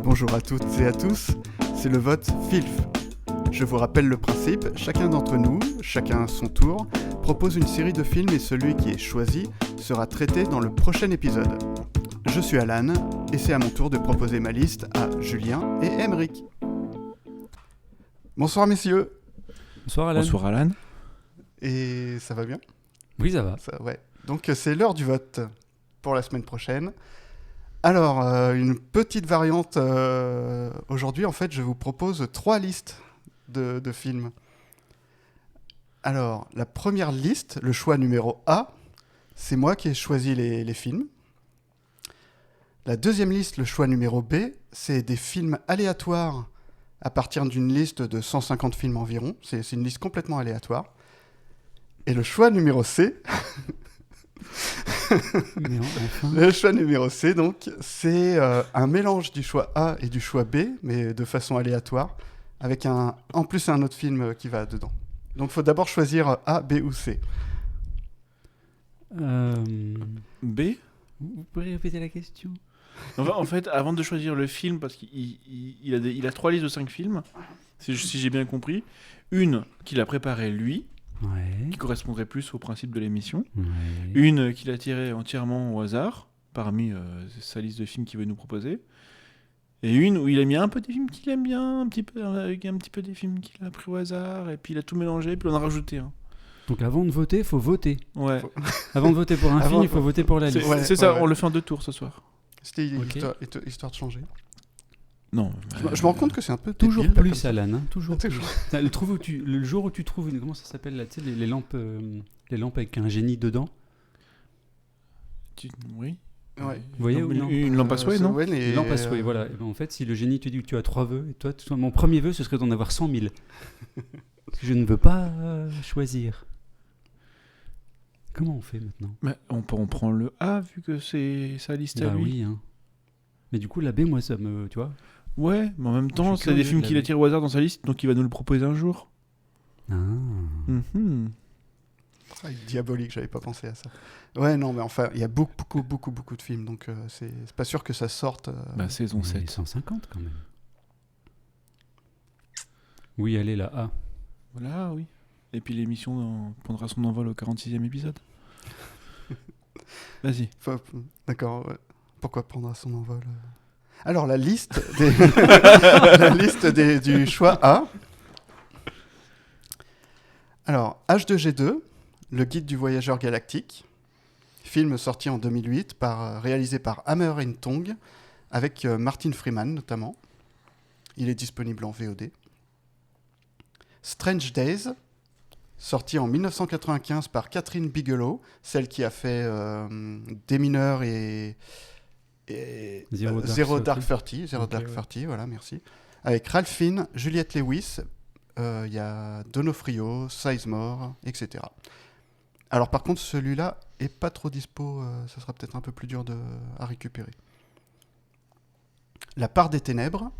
Bonjour à toutes et à tous, c'est le vote FILF. Je vous rappelle le principe, chacun d'entre nous, chacun à son tour, propose une série de films et celui qui est choisi sera traité dans le prochain épisode. Je suis Alan et c'est à mon tour de proposer ma liste à Julien et Emeric. Bonsoir messieurs. Bonsoir Alan. Bonsoir Alan. Et ça va bien ? Oui, ça va. Ouais. Donc c'est l'heure du vote pour la semaine prochaine. Alors, une petite variante aujourd'hui, en fait, je vous propose 3 listes de films. Alors, la première liste, le choix numéro A, c'est moi qui ai choisi les films. La deuxième liste, le choix numéro B, c'est des films aléatoires à partir d'une liste de 150 films environ. C'est une liste complètement aléatoire. Et le choix numéro C... Le choix numéro C, donc, c'est un mélange du choix A et du choix B, mais de façon aléatoire, avec en plus un autre film qui va dedans. Donc, il faut d'abord choisir A, B ou C. B. Vous pouvez répéter la question ? En fait, avant de choisir le film, parce qu'il a 3 listes de 5 films, si j'ai bien compris, une qu'il a préparée lui, qui correspondrait plus au principe de l'émission, une qu'il a tirée entièrement au hasard, parmi sa liste de films qu'il veut nous proposer, et une où il a mis un peu des films qu'il aime bien, avec un petit peu des films qu'il a pris au hasard, et puis il a tout mélangé, puis on a rajouté un. Donc avant de voter, il faut voter. Ouais. Avant de voter pour un film, il faut voter pour la liste. C'est ça, on le fait en 2 tours ce soir. C'était histoire de changer. Non. Je me rends compte que c'est un peu Toujours débile, plus, Alan. Hein, toujours plus. Toujours. Le jour où tu trouves une... Comment ça s'appelle là, tu sais, les lampes avec un génie dedans. Oui. Ouais. Vous voyez ou non ? Une lampe à souhait, non ? Une lampe à souhait, voilà. Et ben, en fait, si le génie te dit que tu as 3 vœux, et toi, mon premier vœu, ce serait d'en avoir 100 000. Parce que je ne veux pas choisir. Comment on fait maintenant ? Mais on prend le A, vu que c'est sa liste à lui. Oui, hein. Mais du coup, la B, moi, ça me... Tu vois ? Ouais, mais en même temps, c'est des films qu'il a tirés au hasard dans sa liste, donc il va nous le proposer un jour. Ah. Mm-hmm. Diabolique, j'avais pas pensé à ça. Ouais, non, mais enfin, il y a beaucoup de films, donc c'est pas sûr que ça sorte. Saison 7. 150 quand même. Oui, allez, la A. Voilà, oui. Et puis l'émission prendra son envol au 46e épisode. Vas-y. D'accord, ouais. Pourquoi prendra son envol Alors, la liste, du choix A. Alors, H2G2, le guide du voyageur galactique. Film sorti en 2008, réalisé par Hammer & Tong, avec Martin Freeman notamment. Il est disponible en VOD. Strange Days, sorti en 1995 par Catherine Bigelow, celle qui a fait Des mineurs et Zero Dark Thirty, voilà, merci. Avec Ralph Fiennes, Juliette Lewis, il y a Donofrio, Sizemore, etc. Alors par contre, celui-là est pas trop dispo, ça sera peut-être un peu plus dur à récupérer. La part des ténèbres,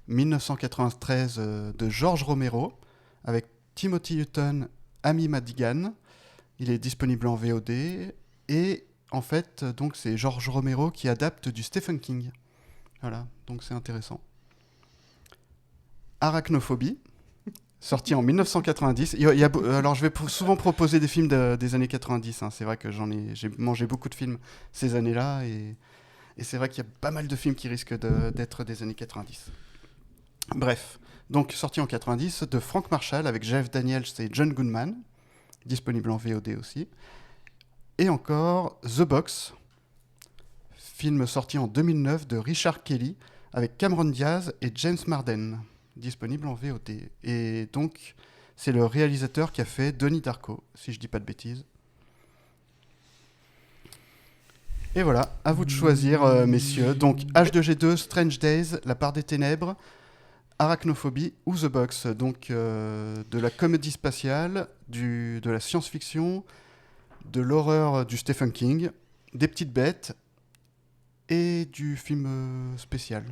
1993 de George Romero, avec Timothy Hutton, Amy Madigan. Il est disponible en VOD et en fait, donc c'est George Romero qui adapte du Stephen King. Voilà, donc c'est intéressant. Arachnophobie, sorti en 1990. Alors je vais souvent proposer des films des années 90. Hein. C'est vrai que j'ai mangé beaucoup de films ces années-là et c'est vrai qu'il y a pas mal de films qui risquent d'être des années 90. Bref, donc sorti en 90 de Frank Marshall avec Jeff Daniels et John Goodman, disponible en VOD aussi. Et encore The Box, film sorti en 2009 de Richard Kelly avec Cameron Diaz et James Marden, disponible en VOD. Et donc, c'est le réalisateur qui a fait Donnie Darko, si je dis pas de bêtises. Et voilà, à vous de choisir, messieurs. Donc, H2G2, Strange Days, La part des ténèbres, Arachnophobie ou The Box. Donc, de la comédie spatiale, de la science-fiction, de l'horreur du Stephen King, des petites bêtes et du film spécial.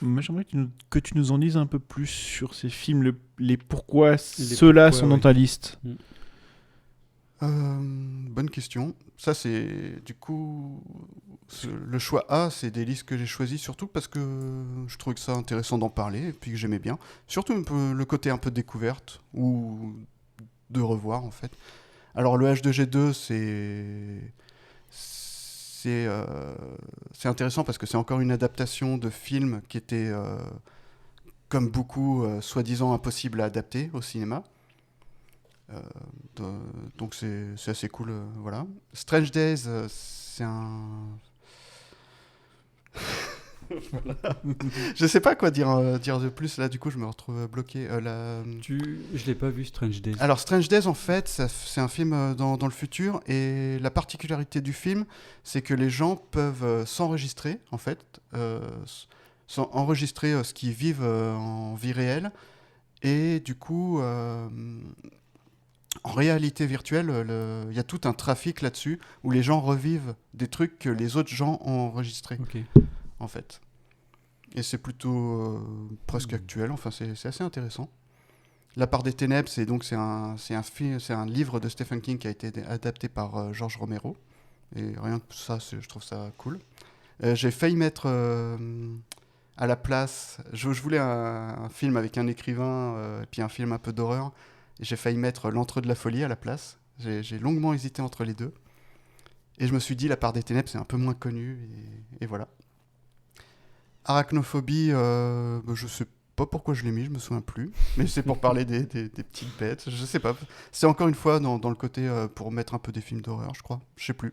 Moi, j'aimerais que tu nous en dises un peu plus sur ces films, les pourquoi ceux-là sont dans ta liste. Bonne question. Ça, c'est du coup Le choix A, c'est des listes que j'ai choisies surtout parce que je trouvais que ça intéressant d'en parler et puis que j'aimais bien. Surtout un peu le côté un peu découverte ou de revoir en fait. Alors le H2G2, c'est intéressant parce que c'est encore une adaptation de film qui était, comme beaucoup, soi-disant impossible à adapter au cinéma. Donc c'est assez cool, voilà. Strange Days, c'est un... Voilà. Je sais pas quoi dire de plus là, du coup je me retrouve bloqué. Je l'ai pas vu, Strange Days. Alors Strange Days en fait c'est un film dans le futur et la particularité du film c'est que les gens peuvent s'enregistrer en fait, enregistrer ce qu'ils vivent en vie réelle et du coup en réalité virtuelle il y a tout un trafic là-dessus où les gens revivent des trucs que les autres gens ont enregistrés. Ok. En fait. Et c'est plutôt presque actuel, enfin c'est assez intéressant. La part des ténèbres, c'est un livre de Stephen King qui a été adapté par George Romero. Et rien que ça, je trouve ça cool. J'ai failli mettre à la place... Je voulais un film avec un écrivain et puis un film un peu d'horreur. Et j'ai failli mettre L'Antre de la folie à la place. J'ai longuement hésité entre les deux. Et je me suis dit, La part des ténèbres, c'est un peu moins connu. Et voilà. Arachnophobie, je sais pas pourquoi je l'ai mis, je me souviens plus. Mais c'est pour parler des petites bêtes, je sais pas. C'est encore une fois dans le côté pour mettre un peu des films d'horreur, je crois. Je sais plus.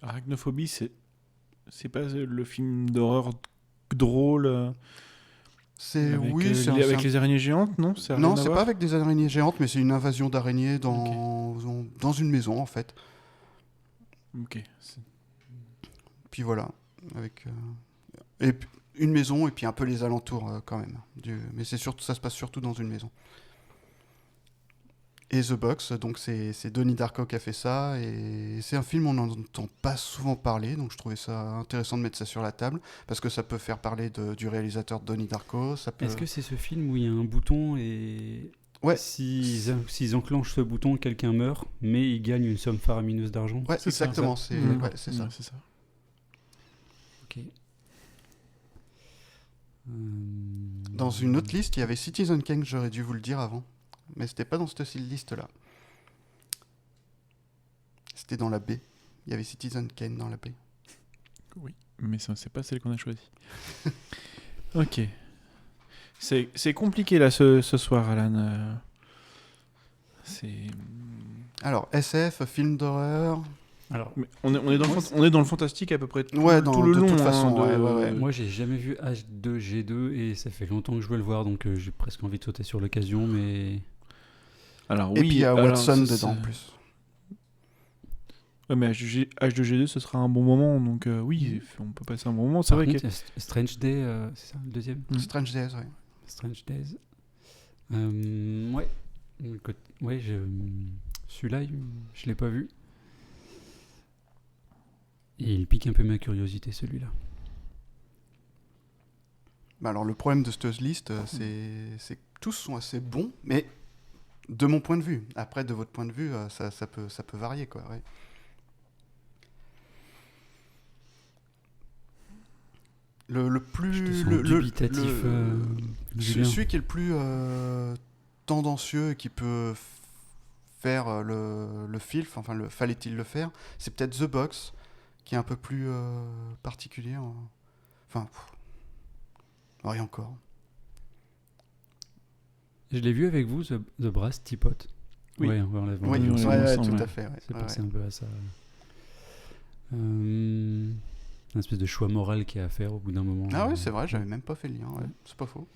Arachnophobie, c'est pas le film d'horreur drôle C'est avec les araignées géantes, non? Non, c'est pas avec des araignées géantes, mais c'est une invasion d'araignées dans une maison en fait. Ok. Puis voilà, avec une maison et puis un peu les alentours quand même. Mais ça se passe surtout dans une maison. Et The Box, donc c'est Donnie Darko qui a fait ça, et c'est un film on n'en entend pas souvent parler, donc je trouvais ça intéressant de mettre ça sur la table, parce que ça peut faire parler du réalisateur Donnie Darko. Est-ce que c'est ce film où il y a un bouton et ouais. s'ils enclenchent ce bouton, quelqu'un meurt, mais il gagne une somme faramineuse d'argent? Ouais, exactement, c'est ça. C'est ça. Ok. Dans une autre liste, il y avait Citizen Kane, j'aurais dû vous le dire avant. Mais c'était pas dans cette liste-là. C'était dans la B. Il y avait Citizen Kane dans la B. Oui, mais ça, c'est pas celle qu'on a choisie. Ok. C'est compliqué là ce soir, Alan. Alors, SF, film d'horreur... Alors, mais on est dans le fantastique à peu près tout le de long. Toute façon, ouais. Moi, j'ai jamais vu H2G2 et ça fait longtemps que je veux le voir, donc j'ai presque envie de sauter sur l'occasion, mais... Alors, et puis il y a Watson dedans en plus. Ouais, mais H2G2, ce sera un bon moment, donc oui, on peut passer un bon moment. C'est vrai que Strange Day, c'est ça le deuxième? Strange Days, oui. Strange Days. Ouais. Ouais, celui-là, je l'ai pas vu. Et il pique un peu ma curiosité, celui-là. Bah alors le problème de cette liste, c'est que tous sont assez bons, mais de mon point de vue. Après, de votre point de vue, ça peut varier, quoi. Ouais. Le plus... Je te sens dubitatif, celui qui est le plus tendancieux et qui peut faire le filf, enfin, fallait-il le faire, c'est peut-être The Box, qui est un peu plus particulier. Enfin, rien encore. Je l'ai vu avec vous, The Brass Teapot. Oui. Ouais, on l'a vu. Oui, vu tout à fait. Ouais. C'est passé un peu à ça. Une espèce de choix moral qu'il y a à faire au bout d'un moment. Ah oui, c'est vrai, j'avais même pas fait le lien. Ouais. C'est pas faux.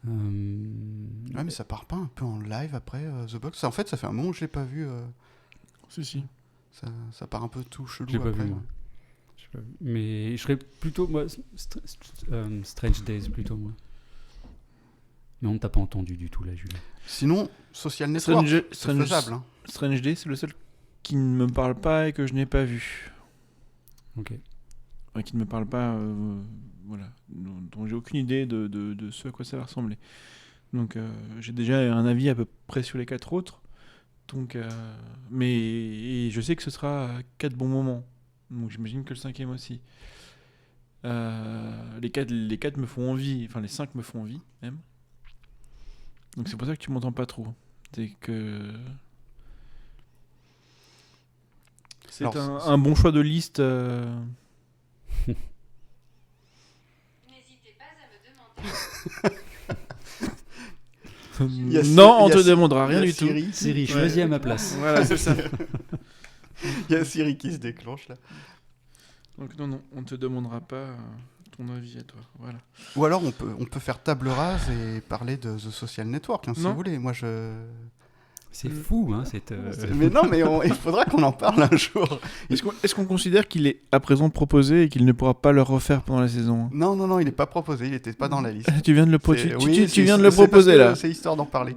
Ouais, mais ça part pas un peu en live après The Box. En fait, ça fait un moment que je l'ai pas vu. Si. Ça part un peu tout chelou J'ai pas après. vu, moi. Mais je serais plutôt moi Strange Days plutôt moi. Mais on t'a pas entendu du tout là, Julien. Sinon, Social Network, c'est faisable. Hein. Strange Day, c'est le seul qui ne me parle pas et que je n'ai pas vu. Ok. Ouais, qui ne me parle pas, voilà, dont j'ai aucune idée de ce à quoi ça va ressembler. Donc j'ai déjà un avis à peu près sur les 4 autres. Donc, mais je sais que ce sera 4 bons moments. Donc j'imagine que le 5e aussi. Les 4 me font envie, enfin les 5 me font envie même. Donc c'est pour ça que tu m'entends pas trop. C'est que c'est Alors, un bon choix de liste. N'hésitez pas à me demander. Non, on te demandera rien du tout. Siri, choisis à ma place. Voilà, c'est ça. Il y a Siri qui se déclenche là. Donc non, on te demandera pas ton avis à toi. Voilà. Ou alors on peut faire table rase et parler de The Social Network, si Non. vous voulez. Moi C'est fou, hein, Mais non, mais il faudra qu'on en parle un jour. Est-ce qu'on considère qu'il est à présent proposé et qu'il ne pourra pas le refaire pendant la saison? Non, il n'est pas proposé, il n'était pas dans la liste. Tu viens de le, C'est- tu viens de le c'est parce proposer que là. C'est histoire d'en parler.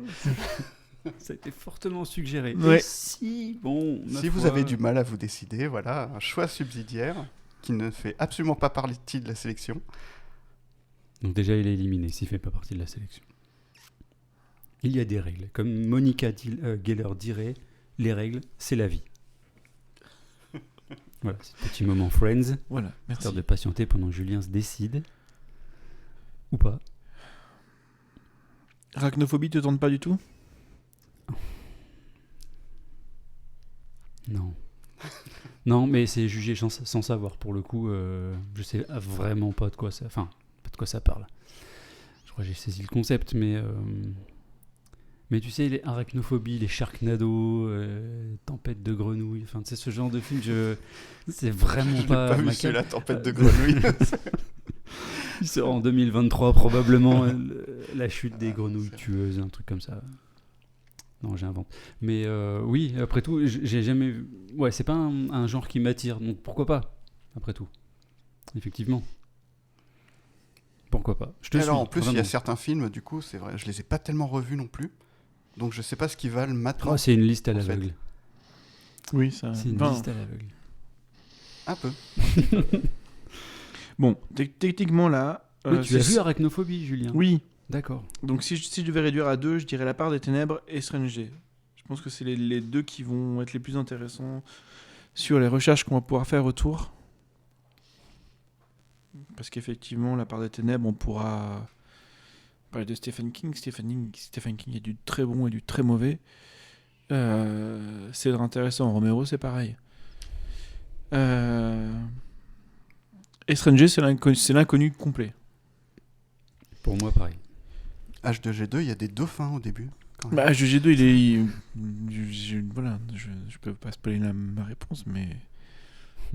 Ça a été fortement suggéré. Ouais. Et si, bon, ma Si vous foi, avez du mal à vous décider, voilà, un choix subsidiaire qui ne fait absolument pas partie de la sélection. Donc déjà, il est éliminé s'il ne fait pas partie de la sélection. Il y a des règles. Comme Monica Geller dirait, les règles, c'est la vie. Voilà, c'est le petit moment Friends. Voilà, merci. Histoire de patienter pendant que Julien se décide. Ou pas. Arachnophobie te tente pas du tout? Non. Non, mais c'est jugé sans savoir. Pour le coup, je sais vraiment pas de quoi ça... Enfin, pas de quoi ça parle. Je crois que j'ai saisi le concept, mais tu sais, les arachnophobies, les sharknados, tempête de grenouilles, enfin, tu sais, ce genre de film, c'est vraiment Je n'ai pas pas vu ma celui-là, came. tempête de grenouilles. Il sera en 2023 probablement, la chute des grenouilles tueuses, un truc comme ça. Non, j'invente. Mais oui, après tout, j'ai jamais... Ouais, c'est pas un genre qui m'attire, donc pourquoi pas, après tout. Effectivement. Pourquoi pas. Je te Alors suis, en plus, il y a vraiment. certains films, du coup, c'est vrai, je les ai pas tellement revus non plus. Donc je sais pas ce qu'ils valent maintenant. Oh, c'est une liste à en fait. l'aveugle. Oui, ça. C'est une Enfin, liste à l'aveugle. Un peu. Bon, techniquement là. Oui, tu as c'est- vu Arachnophobie, Julien? Oui. D'accord. Donc si je devais réduire à 2, je dirais La Part des Ténèbres et Stranger. Je pense que c'est les deux qui vont être les plus intéressants sur les recherches qu'on va pouvoir faire autour. Parce qu'effectivement, La Part des Ténèbres, on pourra parler de Stephen King. Stephen King, il y a du très bon et du très mauvais. C'est intéressant. Romero, c'est pareil. Et Stranger, c'est l'inconnu complet. Pour moi, pareil. H2G2, il y a des dauphins au début. quand même. Bah, HG2, il est. Voilà, je peux pas spoiler ma réponse, mais.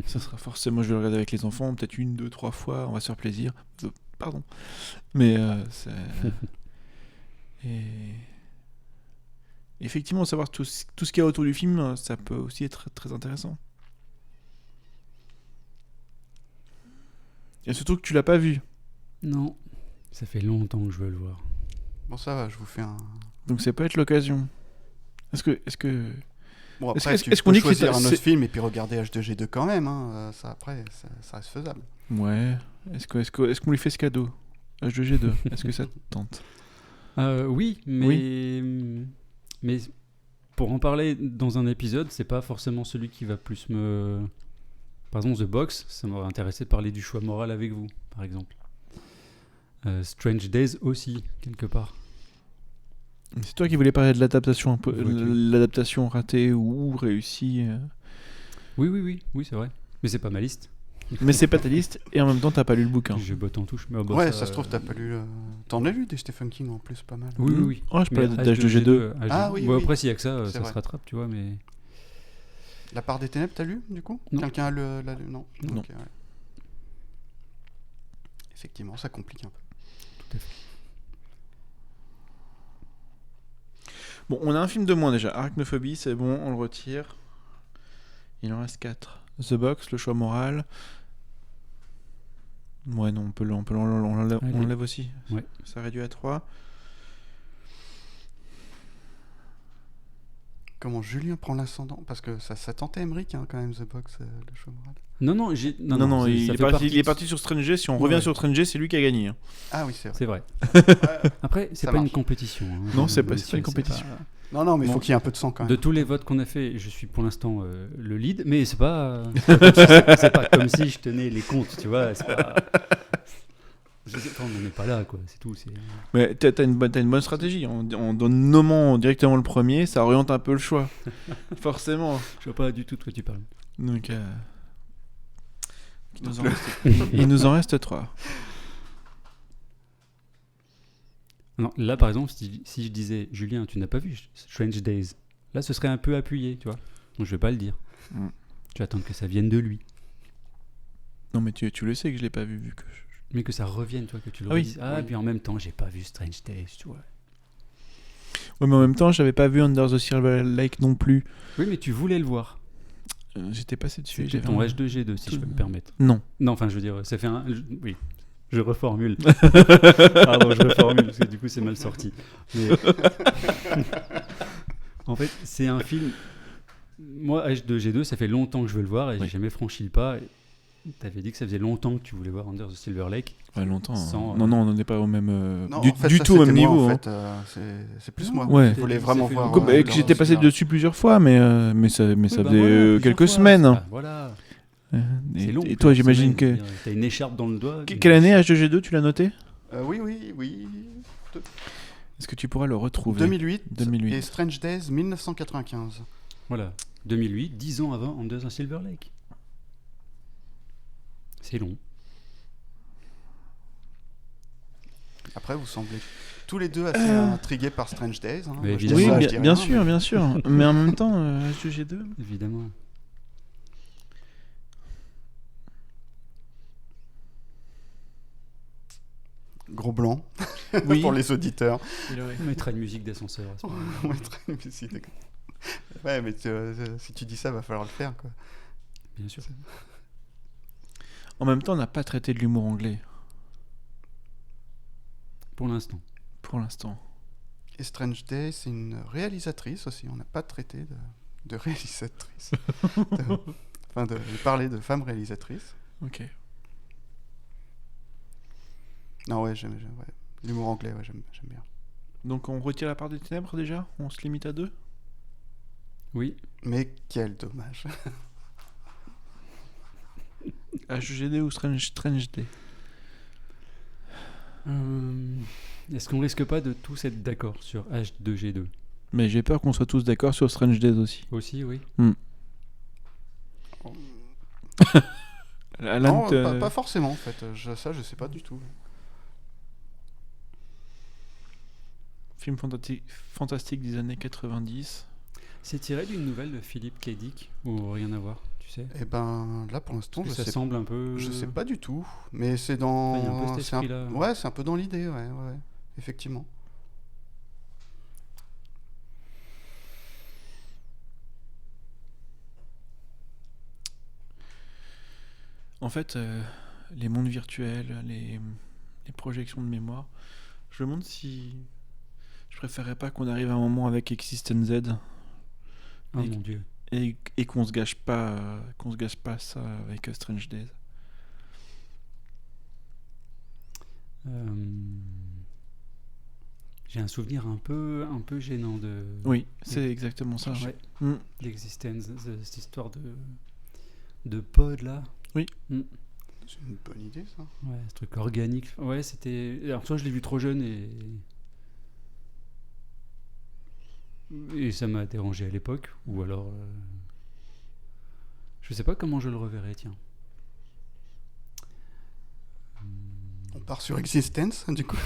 Ça sera forcément. Je vais le regarder avec les enfants, peut-être 1, 2, 3 fois, on va se faire plaisir. Pardon. Mais c'est. Et. Effectivement, savoir tout ce qu'il y a autour du film, ça peut aussi être très intéressant. Et surtout que tu l'as pas vu. Non. Ça fait longtemps que je veux le voir. Bon, ça va, je vous fais un. Donc ça peut être l'occasion. Est-ce que Bon, Est-ce après, que- tu est-ce peux qu'on dit que choisir c'est- un autre c'est- film et puis regarder H2G2 quand même. Hein. Ça, après, ça reste faisable. Ouais. Est-ce qu'on lui fait ce cadeau? H2G2. Est-ce que ça te tente? Oui, mais pour en parler dans un épisode, c'est pas forcément celui qui va plus me... Par exemple, The Box, ça m'aurait intéressé de parler du choix moral avec vous, par exemple. Strange Days aussi, quelque part. C'est toi qui voulais parler de l'adaptation un peu, Vois-tu. l'adaptation ratée ou réussie. Oui, c'est vrai. Mais c'est pas ma liste. Mais c'est pas ta liste et en même temps t'as pas lu le bouquin. Je botte en touche. Mais bon, Ouais, ça se trouve, t'as pas lu. T'en as lu des Stephen King en plus, pas mal. Oui. Oh, je parlais Mais d'H2G2. Ah oui, Bon, oui. après, s'il y a que ça, C'est ça vrai. se rattrape, tu vois, mais... La Part des Ténèbres, t'as lu du coup? Non. Quelqu'un l'a lu? Non. Non. Ok, ouais. Effectivement, ça complique un peu. Tout à fait. Bon, on a un film de moins déjà. Arachnophobie, c'est bon, on le retire. Il en reste 4. The Box, Le choix moral. Ouais, non, on Allez. l'enlève aussi. Ouais. Ça réduit à 3. Comment Julien prend l'ascendant? Parce que ça tentait Emmerich quand même, The Box, le choix moral. Non, Non, ça il fait est parti, partie il est de- parti sur Stranger. Si on Ouais, revient ouais. sur Stranger, c'est lui qui a gagné. Hein. Ah oui, c'est vrai. C'est vrai. Après, c'est Ça pas une marche. compétition. Hein. Non, c'est pas une C'est compétition. Non, mais il Bon. faut qu'il y ait un peu de sang quand De même. tous les votes qu'on a fait, je suis pour l'instant le lead, mais c'est pas, c'est pas comme si je tenais les comptes, tu vois. C'est pas. Je sais pas, on n'en est pas là, quoi. C'est tout. Mais t'as une bonne stratégie. En nommant directement le premier, ça oriente un peu le choix. Forcément. Je vois pas du tout de quoi tu parles. Donc, il nous en reste 3. Non, là, par exemple, si je disais Julien, tu n'as pas vu Strange Days, là, ce serait un peu appuyé, tu vois. Donc, je vais pas le dire. Mm. Tu vas attendre que ça vienne de lui, Non, mais tu le sais que je l'ai pas vu que mais que ça revienne, tu vois, que tu le Ah oui. redises. Ah, Oui. et puis en même temps, j'ai pas vu Strange Days, tu vois. Ouais, mais en même temps, j'avais pas vu Under the Silver Lake non plus. Oui, mais tu voulais le voir. J'étais passé dessus. C'était j'avais ton un- H2G2, si je peux me permettre. Non. Non, enfin, je veux dire, ça fait un. Oui, je reformule. Pardon, je reformule, parce que du coup, c'est mal sorti. Mais... en fait, c'est un film. Moi, H2G2, ça fait longtemps que je veux le voir et Oui. j'ai jamais franchi le pas. T'avais dit que ça faisait longtemps que tu voulais voir Under the Silver Lake. Ouais, longtemps. Sans, Non, on n'est pas au même. Non, du en fait, du ça, tout au c'était même moi, niveau. en hein. fait, c'est plus moi. Ouais. Je voulais vraiment voir. Comme- Under que j'étais the passé Silver. dessus plusieurs fois, mais ça Oui, faisait bah voilà, quelques plusieurs fois, semaines. c'est hein. pas- Voilà. Et, C'est long. et toi, j'imagine que. T'as une écharpe dans le doigt. Quelle année H2G2 tu l'as noté? Oui. Est-ce que tu pourras le retrouver? 2008, 2008. et Strange Days 1995. Voilà. 2008, 10 ans avant Under the Silver Lake. C'est long. Après, vous semblez tous les deux assez intrigués par Strange Days. Hein. Mais Moi, je évidemment. dis Oui, ça, je bien, dis bien rien, sûr, bien sûr. Mais en même temps, H2G2. Évidemment. Gros blanc Oui. pour les auditeurs. On mettra une musique d'ascenseur. à ce moment-là. On mettrait une musique. Ouais, mais si tu dis ça, va falloir le faire, quoi. Bien sûr. En même temps, on n'a pas traité de l'humour anglais Pour l'instant. pour l'instant. Et Strange Days, c'est une réalisatrice aussi. On n'a pas traité de réalisatrice. De parler de femmes réalisatrices. Ok. Non, ouais, ouais. L'humour anglais, ouais, j'aime bien. Donc on retire la part des ténèbres déjà? On se limite à 2? Oui. Mais quel dommage. H2G2 ou Strange Day? Est-ce qu'on risque pas de tous être d'accord sur H2G2 Mais j'ai peur qu'on soit tous d'accord sur Strange Days aussi. aussi, oui. Alan, Non, pas forcément, en fait. Ça, je sais pas du tout. film fantastique des années 90. C'est tiré d'une nouvelle de Philippe K. Dick ou rien à voir, tu sais? Et ben, là, pour l'instant, Parce que ça semble un peu. je sais pas du tout. Mais c'est Il y a un peu dans... cet esprit-là. Ouais, c'est un peu dans l'idée, ouais. Effectivement. En fait, les mondes virtuels, les projections de mémoire, je me demande si je préférerais pas qu'on arrive à un moment avec Existence Z Oh mon dieu. et qu'on se gâche pas ça avec Strange Days. J'ai un souvenir un peu gênant de. Oui, c'est exactement ça. Ouais. Mm. D'Existence, cette histoire de pod là. Oui. C'est une bonne idée, ça. Ouais, ce truc organique. Ouais, c'était. Alors, soit je l'ai vu trop jeune et ça m'a dérangé à l'époque, ou alors. Je sais pas comment je le reverrai, tiens. On part sur Existence, du coup.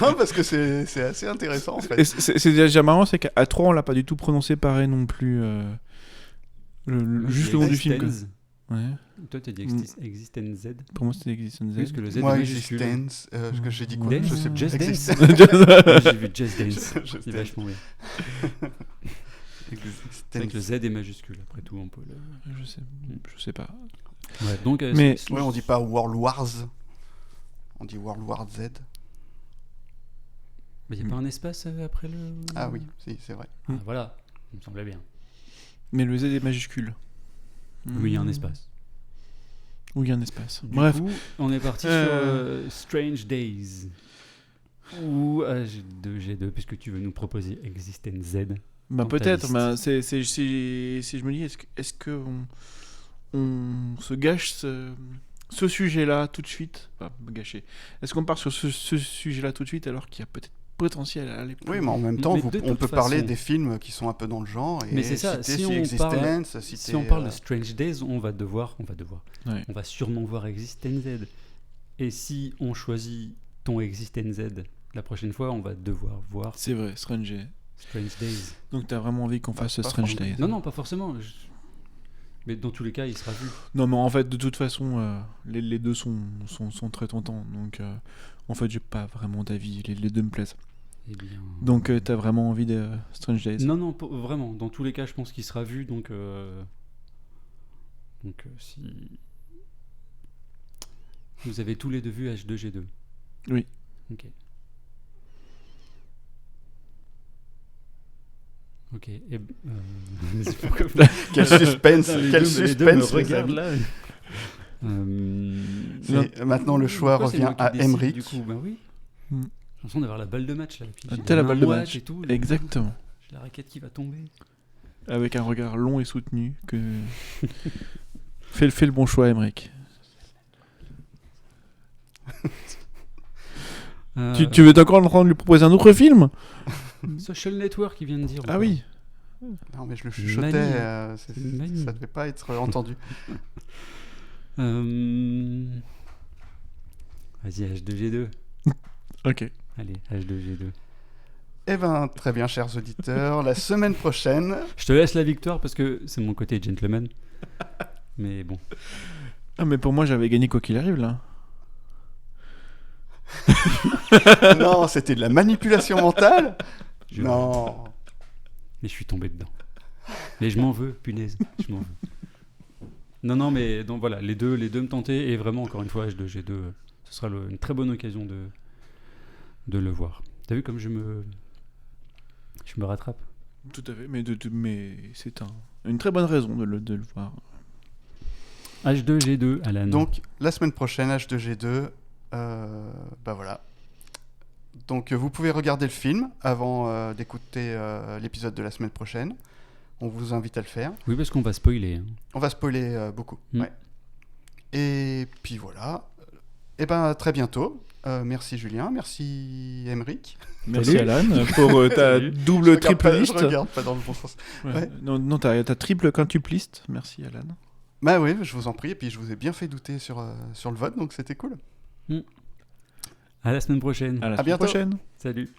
Non, parce que c'est assez intéressant, en fait. Et c'est déjà marrant, c'est qu'à 3 on l'a pas du tout prononcé pareil non plus. Juste le nom du film. Quoi. Existence. Ouais. Toi, t'as dit Existence Z. Pour moi, c'était Existence Z. Parce que le Z Moi, est majuscule. Existence, ce que j'ai dit quoi Dance, Je sais plus. Just Dance. Existence. Moi, j'ai vu Just Dance. Just C'est Dance. vachement bien. C'est vrai que le Z est majuscule, après tout, on peut le. Je sais pas. Ouais, donc, Mais- Ouais, on dit pas World Wars. On dit World War Z. il n'y a pas un espace après le. Ah oui, si, c'est vrai. Ah, voilà, il me semblait bien. Mais le Z est majuscule. Oui, il y a un espace. Oui, il y a un espace. Du Bref. coup, on est parti sur Strange Days. Ou H2, G2, puisque tu veux nous proposer Existence Z. Bah Dans ta peut-être, liste. bah, si je me dis, est-ce que on se gâche ce sujet-là tout de suite? Pas gâcher. Est-ce qu'on part sur ce sujet-là tout de suite alors qu'il y a peut-être potentiel à aller plus Oui, mais en même Mais temps, de on toute peut parler façon- des films qui sont un peu dans le genre. Et Mais c'est ça, citer si on Existence, parle- citer, Si on parle de Strange Days, on va devoir, Ouais. on va sûrement voir Existence Z. Et si on choisit ton Existence Z la prochaine fois, on va devoir voir C'est vrai, Strange Days. Strange Days. Donc t'as vraiment envie qu'on fasse pas Strange forcément. Days? Non, non, pas forcément. Mais dans tous les cas, il sera vu. Non, mais en fait, de toute façon, les deux sont très tentants. Donc, en fait, j'ai pas vraiment d'avis. Les deux me plaisent. Eh bien... Donc, t'as vraiment envie de Strange Days? Non, non, vraiment. Dans tous les cas, je pense qu'il sera vu. Donc, si vous avez tous les deux vu H2G2. Oui. Ok. Ok. Et, c'est pourquoi- Quel suspense, Putain, les quel deux- les deux me suspense les regardent amis. là. Et maintenant, le choix Pourquoi c'est revient moi qui à décide, Emmerich. Du coup, bah oui. Hmm. J'ai l'impression d'avoir la balle de match là. Puis j'ai T'as la main balle de moite match. et tout. Exactement. J'ai la raquette qui va tomber. Avec un regard long et soutenu. Fais le bon choix, Emmerich. Tu veux encore en train de lui proposer un autre film? Social Network, il vient de dire. Ah encore. oui. Non, mais je le Manie, chuchotais, hein. C'est une manie. ça devait pas être entendu. Vas-y, H2G2. Ok. Allez, H2G2. Eh ben, très bien, chers auditeurs. La semaine prochaine, Je te laisse la victoire parce que c'est mon côté gentleman. Mais bon. Ah, mais pour moi, j'avais gagné quoi qu'il arrive, là. non, c'était de la manipulation mentale. Je- Non. Mais je suis tombé dedans. Mais je m'en veux, punaise. Je m'en veux. Non, mais donc, voilà, les deux me tentaient. Et vraiment, encore une fois, H2G2, ce sera une très bonne occasion de le voir. T'as vu comme je me rattrape? Tout à fait. Mais c'est une très bonne raison de le voir. H2G2, Alan. Donc, la semaine prochaine, H2G2, bah voilà. Donc, vous pouvez regarder le film avant d'écouter l'épisode de la semaine prochaine. On vous invite à le faire. Oui, parce qu'on va spoiler. Hein. On va spoiler beaucoup. Mm. Ouais. Et puis voilà. Et ben, à très bientôt. Merci Julien, merci Emmerich. Merci Salut. Alan pour ta Salut. double triple Je liste. regarde pas dans le bon sens. Ouais. Ouais. Non, ta triple quintuple liste. Merci Alan. Bah oui, je vous en prie. Et puis je vous ai bien fait douter sur le vote, donc c'était cool. À la semaine prochaine. À la À semaine bientôt. prochaine. Salut.